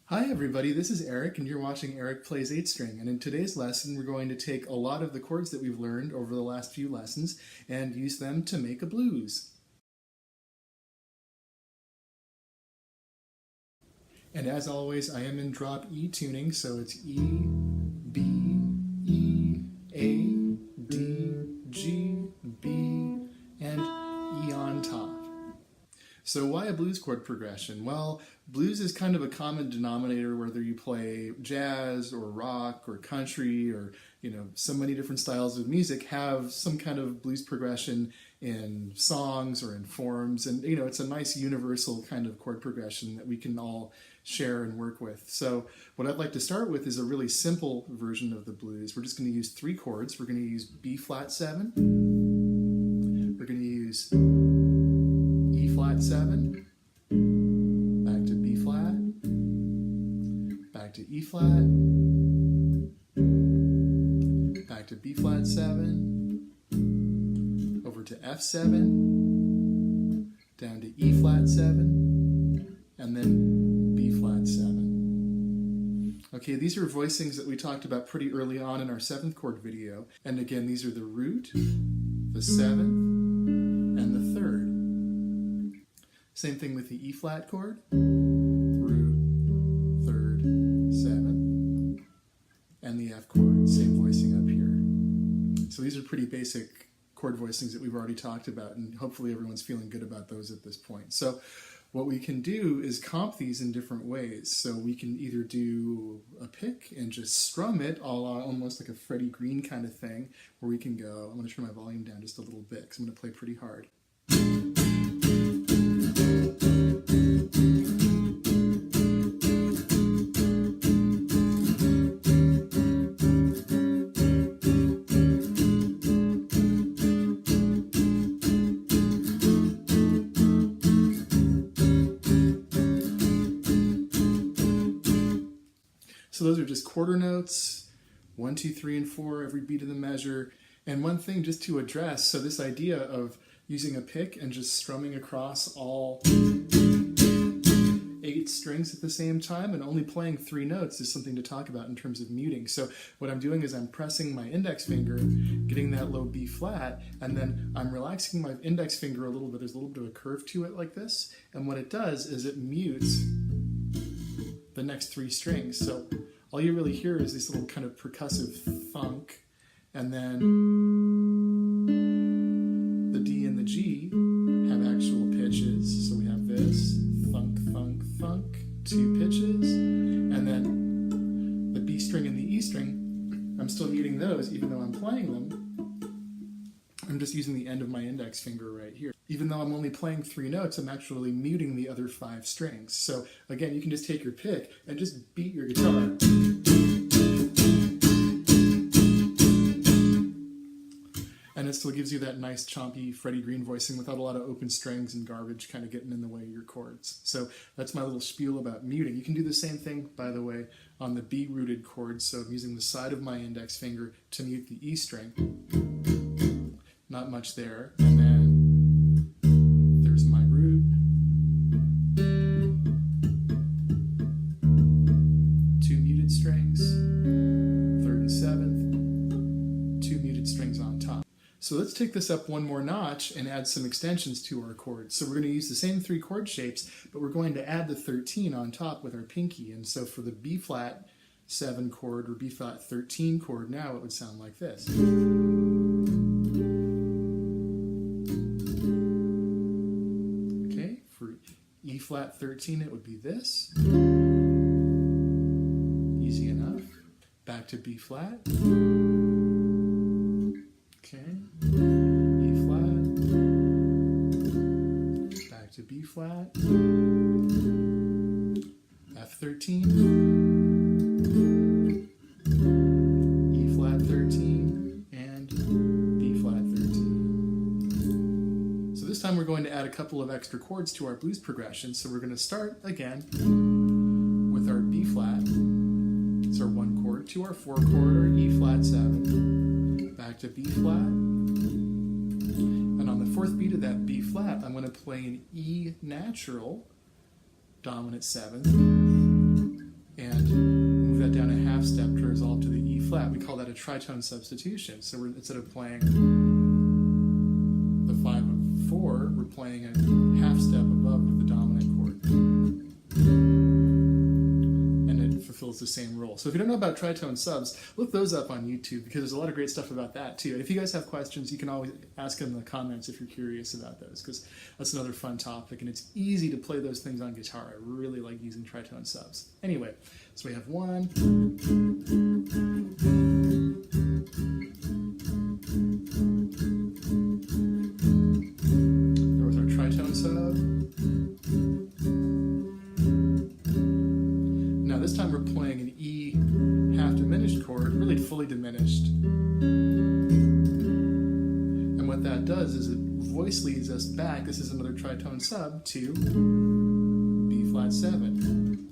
Hi everybody, this is Eric and you're watching Eric Plays 8-String, and in today's lesson we're going to take a lot of the chords that we've learned over the last few lessons and use them to make a blues. And as always, I am in drop E tuning, so it's E, B, E, A, D, G, B, and E on top. So why a blues chord progression? Well, blues is kind of a common denominator whether you play jazz or rock or country or, so many different styles of music have some kind of blues progression in songs or in forms. And, it's a nice universal kind of chord progression that we can all share and work with. So what I'd like to start with is a really simple version of the blues. We're just going to use 3 chords. We're going to use B flat 7. We're going to use E flat 7, back to B flat, back to E flat, back to B flat 7, over to F7, down to E flat 7, and then B flat 7. Okay, these are voicings that we talked about pretty early on in our 7th chord video. And again, these are the root, the 7th, and the 3rd. Same thing with the E flat chord, root, 3rd, 7th, and the F chord, same voicing up here. So these are pretty basic chord voicings that we've already talked about, and hopefully everyone's feeling good about those at this point. So what we can do is comp these in different ways. So we can either do a pick and just strum it almost like a Freddie Green kind of thing, where we can go, I'm going to turn my volume down just a little bit because I'm going to play pretty hard. So those are just quarter notes, 1, 2, 3, and 4, every beat of the measure. And one thing just to address, so this idea of using a pick and just strumming across all 8 strings at the same time and only playing 3 notes is something to talk about in terms of muting. So what I'm doing is I'm pressing my index finger, getting that low B flat, and then I'm relaxing my index finger a little bit. There's a little bit of a curve to it like this. And what it does is it mutes the next 3 strings. So all you really hear is this little kind of percussive thunk, and then the D and the G have actual pitches. So we have this, thunk, thunk, thunk, 2 pitches, and then the B string and the E string, I'm still muting those even though I'm playing them. I'm just using the end of my index finger right here. Even though I'm only playing 3 notes, I'm actually muting the other 5 strings. So again, you can just take your pick and just beat your guitar. And it still gives you that nice chompy Freddie Green voicing without a lot of open strings and garbage kind of getting in the way of your chords. So that's my little spiel about muting. You can do the same thing, by the way, on the B rooted chords. So I'm using the side of my index finger to mute the E string. Not much there. And then there's my root. 2 muted strings, 3rd and 7th, 2 muted strings on top. So let's take this up one more notch and add some extensions to our chords. So we're going to use the same 3 chord shapes, but we're going to add the 13 on top with our pinky. And so for the B flat 7 chord or B flat 13 chord now, it would sound like this. Okay, for E flat 13 it would be this. Easy enough. Back to B flat. Okay, E flat, back to B flat, F13, E flat 13, and B flat 13. So this time we're going to add a couple of extra chords to our blues progression. So we're going to start again with our B flat. It's our 1 chord, to our 4 chord, or E flat 7. Back to B flat, and on the 4th beat of that B flat, I'm going to play an E natural, dominant 7th, a tritone substitution. So instead of playing the 5 of 4, we're playing a half step above with the dominant chord. And it fulfills the same role. So if you don't know about tritone subs, look those up on YouTube, because there's a lot of great stuff about that too. And if you guys have questions, you can always ask them in the comments if you're curious about those, because that's another fun topic, and it's easy to play those things on guitar. I really like using tritone subs. Anyway, so we have 1, there was our tritone sub. Now this time we're playing an E half diminished chord, really fully diminished. And what that does is it voice leads us back, this is another tritone sub, to B flat 7.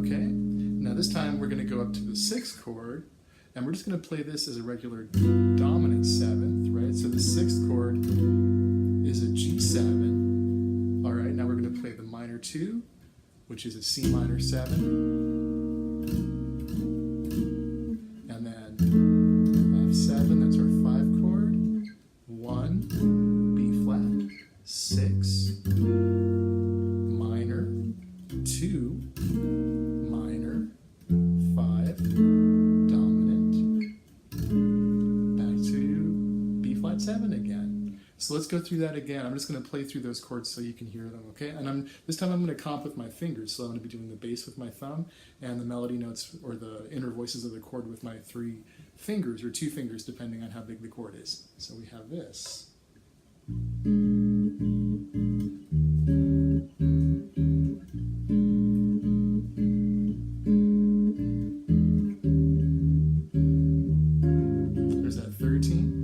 Okay, now this time we're going to go up to the 6th chord, and we're just going to play this as a regular dominant 7th, right? So the 6th chord is a G7. All right, now we're going to play the minor 2, which is a C minor 7. And then F7, that's our 5 chord. 1, B flat, 6, minor, 2, minor, 5, dominant, back to B flat 7 again. So let's go through that again. I'm just going to play through those chords so you can hear them, okay? And this time I'm going to comp with my fingers. So I'm going to be doing the bass with my thumb and the melody notes or the inner voices of the chord with my 3 fingers, or 2 fingers, depending on how big the chord is. So we have this. There's that 13.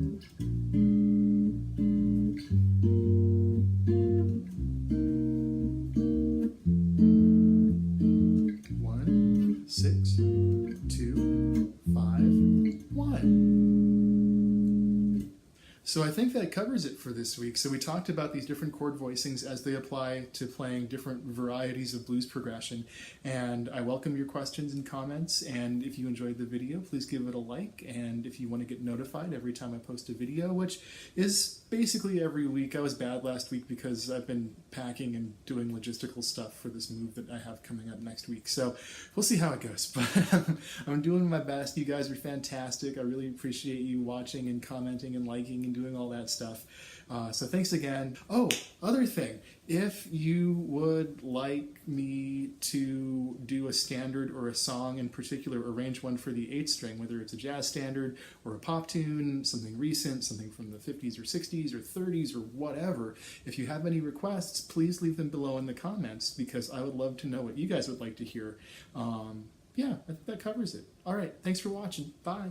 6, 2, 5, 1. So I think that covers it for this week. So we talked about these different chord voicings as they apply to playing different varieties of blues progression. And I welcome your questions and comments. And if you enjoyed the video, please give it a like. And if you want to get notified every time I post a video, which is basically every week. I was bad last week because I've been packing and doing logistical stuff for this move that I have coming up next week. So we'll see how it goes. But I'm doing my best. You guys are fantastic. I really appreciate you watching and commenting and liking and doing all that stuff. So thanks again. Oh, other thing, if you would like me to do a standard or a song in particular, arrange one for the 8th string, whether it's a jazz standard or a pop tune, something recent, something from the 50s or 60s or 30s or whatever, if you have any requests, please leave them below in the comments, because I would love to know what you guys would like to hear. Yeah, I think that covers it. All right, thanks for watching. Bye.